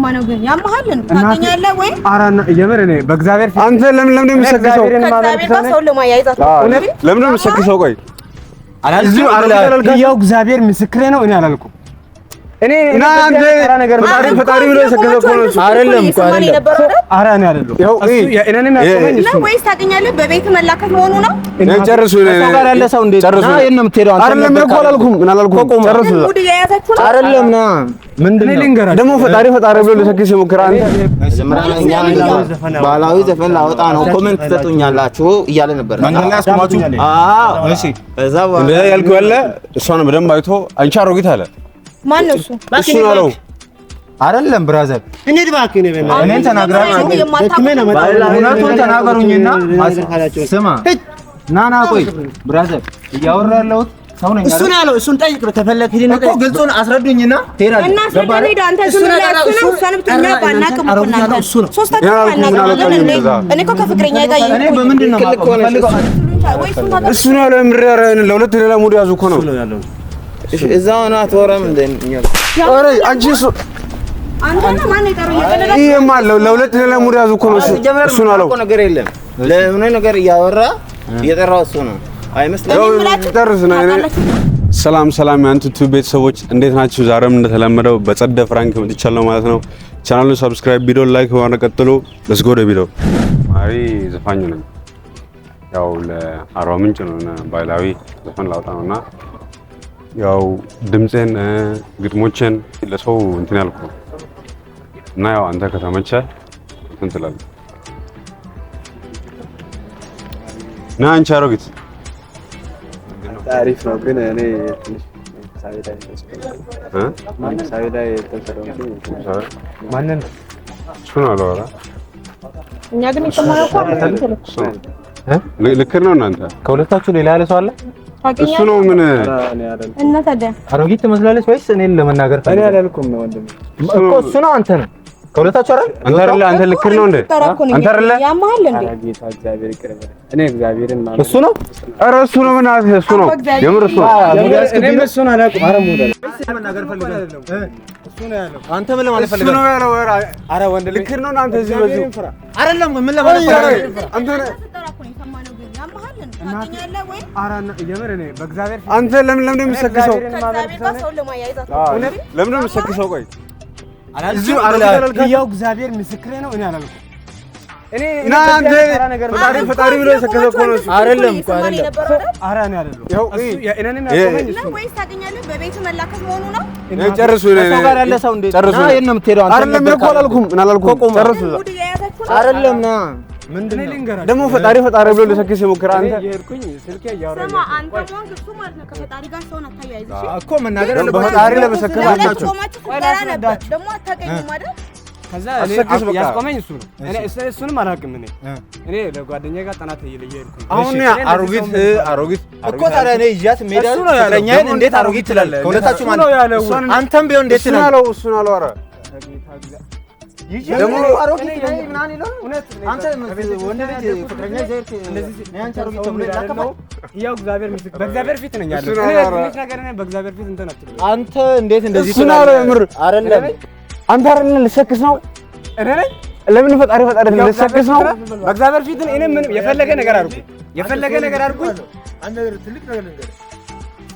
የሰማነው ግን ያማሃልን ታገኛለህ ወይ? አራና የምር እኔ በእግዚአብሔር አንተ ለምን የምትሰክሰው? ለምን የምትሰክሰው? ቆይ አላልኩም ያው እግዚአብሔር ምስክሬ ነው። እኔ አላልኩም እኔ አንተ ፈጣሪ ብሎ የሰከሰው እኮ ነው አይደለም እኮ አይደለም። ኧረ እኔ አይደለም ያው እኔንም ያቆመኝ እሱ ነው ወይስ ታገኛለህ? በቤት መላከት መሆኑ ነው። ጨርሱ ሰው ጋር ያለ ሰው እንዴት ና የት ነው የምትሄደው? አንተ አይደለም እኮ አላልኩም ምን አላልኩም። ጨርሱ ሙድ ያያዛችሁ ነው አይደለም ና ምንድነው ደግሞ ፈጣሪ ብሎ ለሰክሰ ሞክራ አንተ ባህላዊ ዘፈን ላወጣ ነው ኮሜንት ትሰጡኛላችሁ እያለ ነበር። መንገድ ላይ አስቆማችሁ? አዎ እሺ እዛ ያልከው ያለ እሷን በደንብ አይቶ አንቺ አሮጊት አለ። ማን ነው እሱ? እሱ ነው አይደለም ብራዘር እንሂድ እባክህ እኔን ተናግራችሁ እውነቱን ተናገሩኝና ስማ ና ቆይ ብራዘር እያወራ ያለሁት ሰው ነኝ። እሱን ያለው እሱን ጠይቅ ነው ተፈለክ ሄደን እኮ ግልጹን አስረዱኝና ትሄዳለህ። እና ስለዚህ አንተ ዝም ብለህ እሱ ነው እሷን ብትኛ ባናቀም እኮ እናንተ ሶስታችሁ ባናቀም እኔ እኮ ከፍቅረኛ ጋር እኔ በምንድን ነው የማውቀው? እሱ ነው ያለው። ምርር ለሁለት ሌላ ሙድ ያዙ እኮ ነው እዛው ነው አትወራም እንደኛ ኦሬ አንቺ አንተ ማን ይቀረው እየተነጋገረ ይሄማ ለሁለት ሌላ ሙድ ያዙ እኮ ነው እሱ ነው ያለው። ነገር የለም ለምን ነገር እያወራ እየጠራው እሱ ነው አይመስልም? ሰላም ያንቱ ቤተሰቦች እንዴት ናችሁ? ዛሬም እንደተለመደው በጸደ ፍራንክ መጥቻለሁ ማለት ነው። ቻናሉን ሰብስክራይብ፣ ቪዲዮ ላይክ በማድረግ ቀጥሉ። ለስ ጎ ቪዲዮ ማሪ ዘፋኝ ነኝ። ያው ለአርባ ምንጭ ነው ባህላዊ ዘፈን ላውጣ ነውና ያው ድምጼን ግጥሞችን ለሰው እንትን ያልኩ እና ያው አንተ ከተመቸ እንትን ትላለህ እና አንቺ አሮጊት ታሪፍ ነው ግን እኔ ትንሽ ሳይዳ ማንን ሹን አለወራ እኛ ግን የተማረው ልክ ነው። እናንተ ከሁለታችሁ ሌላ ያለ ሰው አለ? እሱ ነው ምን እና ታዲያ አሮጊት ትመስላለች ወይስ እኔን ለመናገር እኔ አላልኩም ነው ወንድም እኮ እሱ ነው አንተ ነው ከሁለታችሁ አይደል? አንተ ልክ ነው እንዴ? አንተ አይደለ ያማሃል እንዴ? ጌታ እግዚአብሔር ይቅር በል። እኔ እግዚአብሔርን ማለት እሱ ነው። ኧረ እሱ ነው ምን አለ እሱ ነው የምር እሱ እኔ እሱን አላውቅም። ኧረ ሙዳል መናገር ፈልጋለሁ እሱ ነው ያለው። አንተ ምን ለማለት ፈልጋለሁ? እሱ ነው ያለው። ኧረ ወንድ ልክ ነው አንተ እዚህ በዚህ አይደለም ምን ለማለት ፈልጋለሁ? አንተ አንተ ለምን የምትሰክሰው? ለምን የምትሰክሰው? ቆይ እዚህ አላልኩም ያው እግዚአብሔር ምስክሬ ነው። እኔ አላልኩም እና አንተ ፈጣሪ ብሎ የሰከሰው እኮ ነው አይደለም እኮ አይደለም። ኧረ እኔ አይደለም ያው እኔንም ያቆመኝ እሱ ነው ወይስ ታገኛለህ? በቤት መላከት መሆኑ ነው። ጨርሱ ሰው ጋር ያለ ሰው እንዴት ና የት ነው የምትሄደው? አንተ አይደለም እኮ አላልኩም ምን አላልኩም። ጨርሱ አይደለም ና ምንድነው ደግሞ ፈጣሪ ብሎ ለሰክሰ ሞክራ አንተ ይሄድኩኝ ስልኬ እያወራኝ ሰማ አንተ ወንክ እሱ ማለት ነው ከፈጣሪ ጋር ሰውን አታያይዝ እኮ መናገር በፈጣሪ ለመሰከስ አታችሁ ደግሞ አታገኝም አይደል? ከዛ ያስቆመኝ እሱ ነው። እኔ እሱንም አላውቅም። እኔ ለጓደኛዬ ጋር ጥናት እየሄድኩኝ አሁን አሮጊት እኮ ታዲያ እኔ ይያት ሜዳ ፍቅረኛዬን እንዴት አሮጊት ትላለህ? ከሁለታችሁ ማለት አንተም ቢሆን እንዴት ትላለህ? እሱ ነው አልወራ ደግሞ አሮጊት ላይ ምናምን ይላል። አንተ ወንድ ልጅ ፍቅረኛ ዘይት እንደዚህ ነያን አሮጊት ተብሎ ያለው ያው እግዚአብሔር ምስክር በእግዚአብሔር ፊት ነኝ ያለው። እኔ ነገር ነኝ በእግዚአብሔር ፊት እንትን አትልም። አንተ እንዴት እንደዚህ እሱ ነው የምር አይደለም። አንተ አይደለም ልሰክስ ነው እኔ ነኝ። ለምን ፈጣሪ ልሰክስ ነው? በእግዚአብሔር ፊት እኔ ምን የፈለገ ነገር አድርጉኝ፣ የፈለገ ነገር አድርጉኝ። አንድ ነገር ትልቅ ነገር ልንገር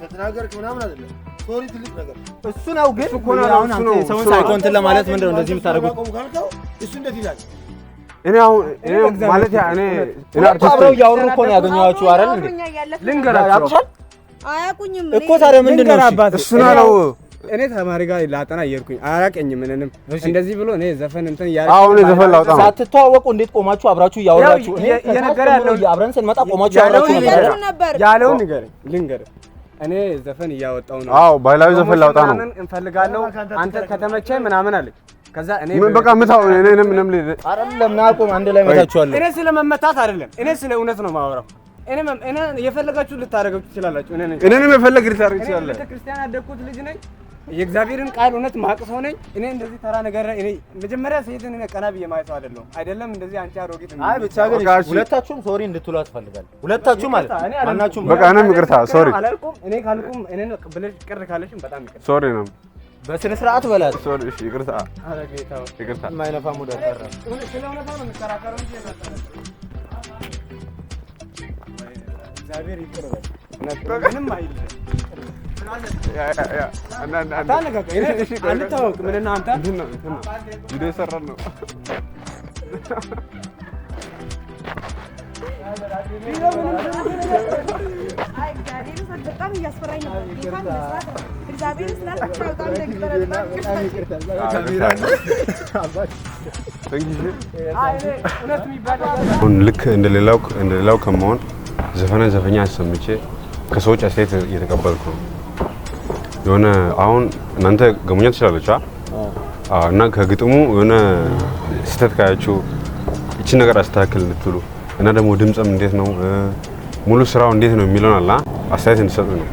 ከተናገርክ ምናምን አይደለም ሶሪ ትልቅ ነገር እሱ ነው። ግን አሁን አንተ ሰውን ሳይኮንትን ለማለት ምንድነው እንደዚህ የምታደርጉት? እሱ እንዴት ይላል? እኔ ማለት እኔ አብረው እያወሩ እኮ ነው ያገኘኋችሁ አይደል እንዴ? ልንገራችሁ አያውቁኝም እኮ ታዲያ ምንድነው እሱ ነው እኔ ተማሪ ጋር ላጠና እየሄድኩኝ አያውቀኝም። ምንንም እንደዚህ ብሎ እኔ ዘፈን እንትን አሁን ዘፈን ላውጣ ነው። ሳትተዋወቁ እንዴት ቆማችሁ አብራችሁ እያወራችሁ? እኔ የነገር ያለው አብረን ስንመጣ ቆማችሁ ያወራችሁ ነበር። ያለውን ልንገርህ እኔ ዘፈን እያወጣው ነው። አዎ ባህላዊ ዘፈን ላውጣ ነው እንፈልጋለሁ አንተ ከተመቸኝ ምናምን አለኝ። ከዛ እኔ ምን በቃ ምታው እኔንም አይደለም ናቆም አንድ ላይ መታችኋለሁ። እኔ ስለመመታት አይደለም እኔ ስለ እውነት ነው የማወራው። እኔ የፈለጋችሁ ልታረጋችሁ ትችላላችሁ። እኔንም የፈለግ ልታረግ ትችላለህ። ቤተ ክርስቲያን ያደግኩት ልጅ ነኝ። የእግዚአብሔርን ቃል እውነት ማቅሰው ነኝ። እኔ እንደዚህ ተራ ነገር እኔ መጀመሪያ ሴትን እኔ ቀና ብዬ ማየት አይደለም እንደዚህ አንቺ አሮጊት ነው። አይ ብቻ ግን ሁለታችሁም ሶሪ እንድትሉ አትፈልጋለሁ። ሁለታችሁም ማለት ማናችሁም በቃ እኔም ይቅርታ ሶሪ አላልኩም። እኔ ካልኩም እኔ ብለሽ ቅር ካለሽም በጣም ይቅር ሶሪ ነው። በስነ ስርዓት በላት። ሶሪ እሺ ይቅርታ ኧረ ጌታው ይቅርታ የማይነፋ ሙድ አቀረ። ስለሆነ ነው የምንከራከረው እንጂ እግዚአብሔር ይቅር በል ምንም አይልም። አንተዋወቅ ምን እና አንተ ቪዲዮ ሰራን ነው በጣም እያስፈራኝ ነው። እግዚአብሔር ስላልኩ በጣም አሁን ልክ እንደሌላው ከመሆን ዘፈኛ አሰምቼ ከሰዎች አስተያየት እየተቀበልኩ ነው። የሆነ አሁን እናንተ ገሙኛ ትችላለች እና ከግጥሙ የሆነ ስህተት ካያችሁ እቺን ነገር አስተካክል እንድትሉ እና ደግሞ ድምጽም እንዴት ነው ሙሉ ስራው እንዴት ነው የሚለውን አላ አስተያየት እንድትሰጡ ነው።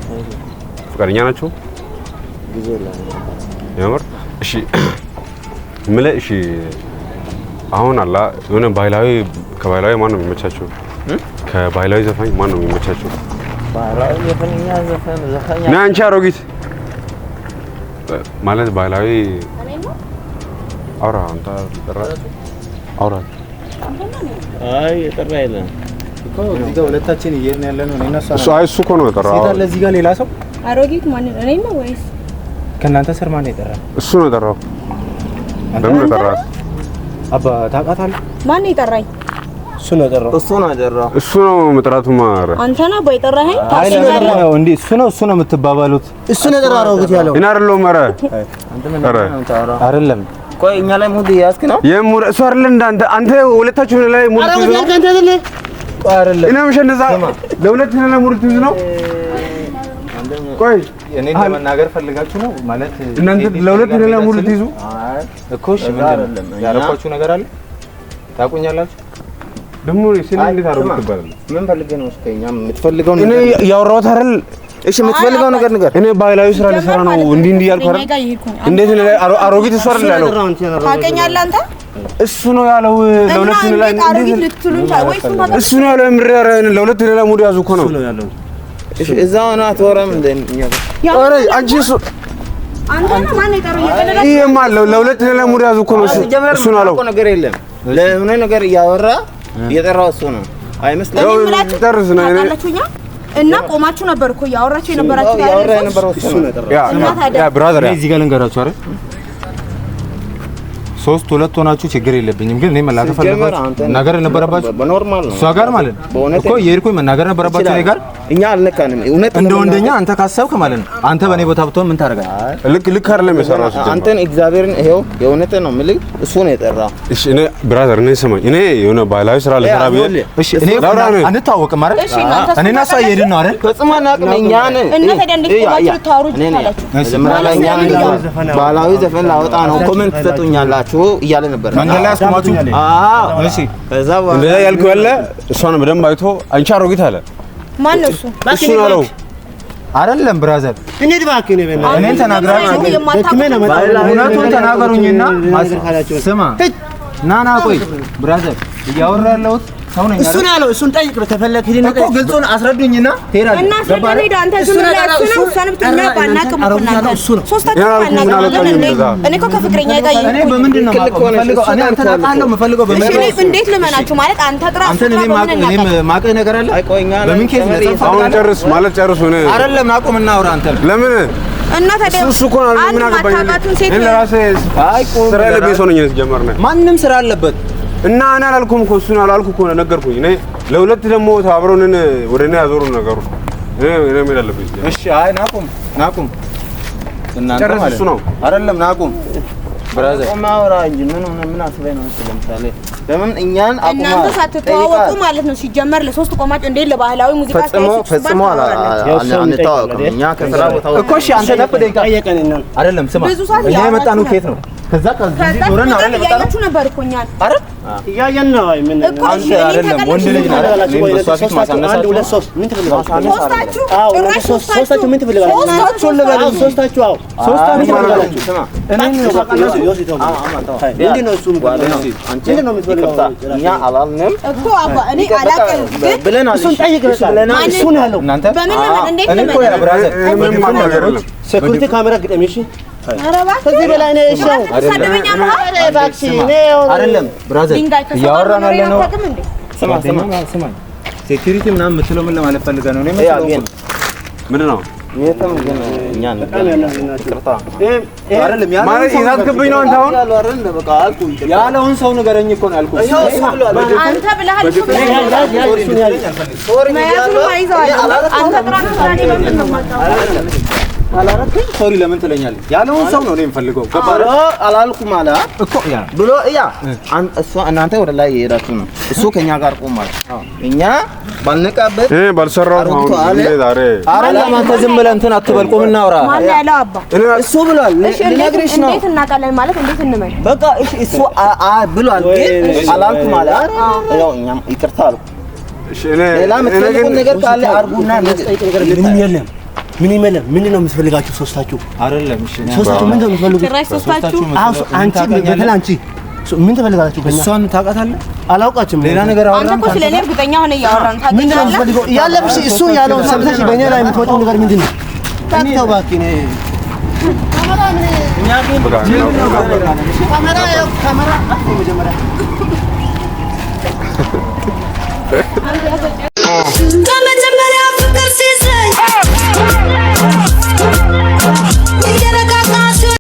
ፈቃደኛ ናችሁ? የምር እሺ እሺ አሁን አላ የሆነ ከባህላዊ ማን ነው የሚመቻችሁ? ከባህላዊ ዘፋኝ ማን ነው የሚመቻችሁ? ባህላዊ ዘፈኛ ና አንቺ አሮጊት ማለት ባህላዊ አውራ አንተ አውራ አይ የጠራ የለም እኮ እዚህ ጋር ሁለታችን እየሄድን ያለነው እኔና እሱ እኮ ነው የጠራው። ሴት አለ እዚህ ጋር ሌላ ሰው አሮጊት ማን እኔ ነው ወይስ ከእናንተ ስር ማን ነው የጠራው? እሱ ነው የጠራው። ለምን ነው የጠራው? አባ ታውቃታለህ? ማን ነው የጠራኝ? እሱ ነው የጠራው። እሱ ነው መጥራቱ ማረ አንተ ነህ በይጠራኸኝ? ታውቃለህ እንዴ? እሱ ነው የምትባባሉት። እሱ ነው የጠራው አሮጊት ያለው እና አይደለም ማረ አይደለም። ቆይ እኛ ላይ ሙድ ያስክ ነው የሙድ እሱ አይደለም እንዳንተ አንተ ሁለታችሁ ላይ ሙድ ትይዙ ነው አይደለም። እና መቼ እንደዛ ለሁለት ላይ ሙድ ትይዙ ነው? ቆይ እኔ ለመናገር ፈልጋችሁ ነው ማለት እናንተ ለሁለት ላይ ሙድ ትይዙ እኮ እሺ ምንድን ነው ያረኳችሁ ነገር አለ? ታውቁኛላችሁ? ደግሞ ሲል እንዴት አሮጊት ትባላለህ? ምን ፈልገህ ነው? እስከኛ የምትፈልገው እኔ ያወራሁት አይደል? እሺ የምትፈልገው ነገር ንገር። እኔ ባህላዊ ስራ ልሰራ ነው እንዲህ ያልኩ አይደል? እንዴት ነው አሮጊት እሱ አይደል ያለው? ታውቀኛለህ አንተ? እሱ ነው ያለው ለሁለት ላይ አሮጊት ልትሉኝ ወይስ እሱ ነው ያለው ምራራ ለሁለት ላይ ሙድ ያዙ እኮ ነው። እሺ እዛው ነው አትወራም እንደኛ ኧረ አንቺ እሱ አንተ ነው ማን የጠራው? ይሄማ ለሁለት ላይ ሙድ ያዙ እኮ ነው እሱ ነው ያለው። ነገር የለም ለሆነ ነገር እያወራ የጠራው እሱ ነው አይመስልም? ደርስ ነው እና ቆማችሁ ነበር እኮ ያወራችሁ የነበራችሁ ያወራ የነበረው እሱ ነው የጠራው። ያ ብራዘር እዚህ ጋር ልንገራችሁ አይደል? ሶስት ሁለት ሆናችሁ ችግር የለብኝም፣ ግን እኔ መላከፍ አለባችሁ ነገር ነበረባችሁ በኖርማል ነው እሷ ጋር ማለት ነው እኮ የሄድኩኝ መናገር ነበረባችሁ እኔ ጋር እኛ አልነካንም። እውነት እንደ ወንደኛ አንተ ካሰብክ ማለት ነው አንተ በእኔ ቦታ ብትሆን ምን ታደርጋለህ? ልክ አይደለም የሰራው ሲጀምር አንተን እግዚአብሔርን ይሄው የእውነት ነው የምልህ እሱ ነው የጠራው። እሺ እኔ ብራዘር እኔ ስማኝ እኔ የሆነ ባህላዊ ስራ ልሰራ ብዬ እሺ እኔ አንተዋወቅም አይደል? እኔና እሷ እየሄድን ነው አይደል? ፈጽሞ አናውቅም እኛን እና ታዲያ እንዴት ቆማችሁ ልታወሩ ትችላላችሁ? ባህላዊ ዘፈን ላወጣ ነው ኮሜንት ትሰጡኛላችሁ እያለ ነበር መንገድ ላይ አስቆማችሁ? አዎ እሺ ከዛ እንደዛ ያልኩ ያለ እሷን በደንብ አይቶ አንቺ አሮጊት አለ። ማን ነው እሱ? እሱ ነው ያለው አይደለም ብራዘር እንሂድ እባክህ ነው በእናትህ እኔን ተናግራችሁ እውነቱን ተናገሩኝና ስማ ናና ቆይ ብራዘር እያወራ ያለሁት ሰው ነኝ እሱ ነው ያለው። እሱን ጠይቅ ነው ከፈለክ ሂድ ነው እኮ ግልጹን አስረዱኝና ትሄዳለህ። እና ስለሄደ አንተ ዝም ብለህ እሱ ነው እሷን ብትኛ ባናቀም እኮ እናንተ ሶስታችሁ ባናቀም እኔ እኮ ከፍቅረኛ ጋር እኔ በምንድን ነው የምፈልገው? እኔ አንተን አውቃለሁ የምፈልገው በምን እሺ እንዴት ልመናችሁ ማለት አንተ ጥራ አንተን እኔ ማቀኝ ነገር አለ? በምን ኬዝ ነው? አሁን ጨርስ ማለት ጨርሱ ነው አይደለም አቁም እናውራ አንተ ለምን እና ታዲያ እሱ እኮ ነው ምን አገባኝ እኔ ለራሴ ስራ ለቤት ሆነኝ ጀመርና ማንም ስራ አለበት እና እኔ አላልኩም እኮ እሱን አላልኩ እኮ ነገርኩኝ። እኔ ለሁለት ደግሞ ታብሮንን ወደኔ ያዞሩ ነገሩ እኔ ምን አለብኝ? እሺ አይ ናቁም እናንተ ማለት ነው አይደለም ናቁም ብራዘር ማውራ እንጂ ምን አስበኝ ነው ለምሳሌ ለምን እኛን አቁማ እናንተ ሳትተዋወቁ ማለት ነው ሲጀመር ለሶስት ቆማጭ እንዴ ለባህላዊ ሙዚቃ ፈጽሞ አንተዋወቅም እኛ ከስራ ቦታው እኮ እሺ አንተ ደቂቃ አይደለም ስማ እኛ የመጣነው ከየት ነው? ከዛ ዞረን አይደለም ያያችሁ ነበር እኮ እኛን አረ እያየን ነው። አይ ምን አንተ አይደለም ወንድ ልጅ ነው አይደል? በሷ ፊት ማሳነሳችሁ አንድ ሁለት ሶስት ምን ትፈልጋላችሁ? ሶስታችሁ አዎ ሶስታችሁ ምን ትፈልጋላችሁ? ሶስታችሁ ልበሉ ሶስታችሁ አዎ ሶስታችሁ ትፈልጋላችሁ? ስማ እኔን ነው ታውቃላችሁ። ዮሲቶ ምንድን ነው እሱ ምንድን ነው የምትፈልገው? እኛ አላልንም እኮ አባ እኔ አላውቅም ግን እሱን ጠይቅ ነው እሱ ነው ያለው። እናንተ በምን እንዴት እኔ እኮ ያ ብራዘር ምንም ማናገር የለም። ሴኩሪቲ ካሜራ ግጠም እሺ ከዚህ በላይ ነው እሺ አይደለም ብራዘር እያወራን ያለ ነው ስማ ሴኩሪቲ ምናምን የምትለው ምን ለማለት ፈልገህ ነው እኔ ምንድን ነው የትም ግን እኛ ይቅርታ አይደለም ይዛትክብኝ ነው አንተ አሁን ያለውን ሰው ንገረኝ እኮ ነው ያልኩህ አንተ ብለሃል እሱ ሶሪ ለምን ትለኛለህ ያለውን ሰው ነው እኔ የምፈልገው አላልኩም አለ እኮ ያ ብሎ እሱ እናንተ ወደ ላይ እየሄዳችሁ ነው እሱ ከኛ ጋር ቆሟል እኛ ባልነቃበት ባልሰራው አሁን ዛሬ አይደለም አንተ ዝም ብለህ እንትን አትበል ቆም እናውራ ማን ያለው አባ እሱ ብሏል ልነግርሽ ነው እንዴት እናውቃለን ማለት እንዴት እንመን በቃ እሱ ብሏል አላልኩም አለ ያው እኛም ይቅርታ አልኩ እሺ እኔ ሌላ የምትፈልጉት ነገር ካለ አርጉና ምንም የለም ምን ነው የምትፈልጋችሁ ሶስታችሁ አይደለም እሺ ሶስታችሁ ምን ነው የምትፈልጉት ጭራሽ ሶስታችሁ አንቺ በተለይ አንቺ ምን ትፈልጋላችሁ ከኛ እሷን ታውቃታለህ አላውቃችም ሌላ ነገር አንተ እኮ ስለኔ እርግጠኛ ሆነ እያወራን ምን ነው የምትፈልገው ያለብሽ እሱ ያለው ሰምተሽ በእኛ ላይ የምትወጪው ነገር ምንድን ነው ታውቃው ባኪ ነው ካሜራ መጀመሪያ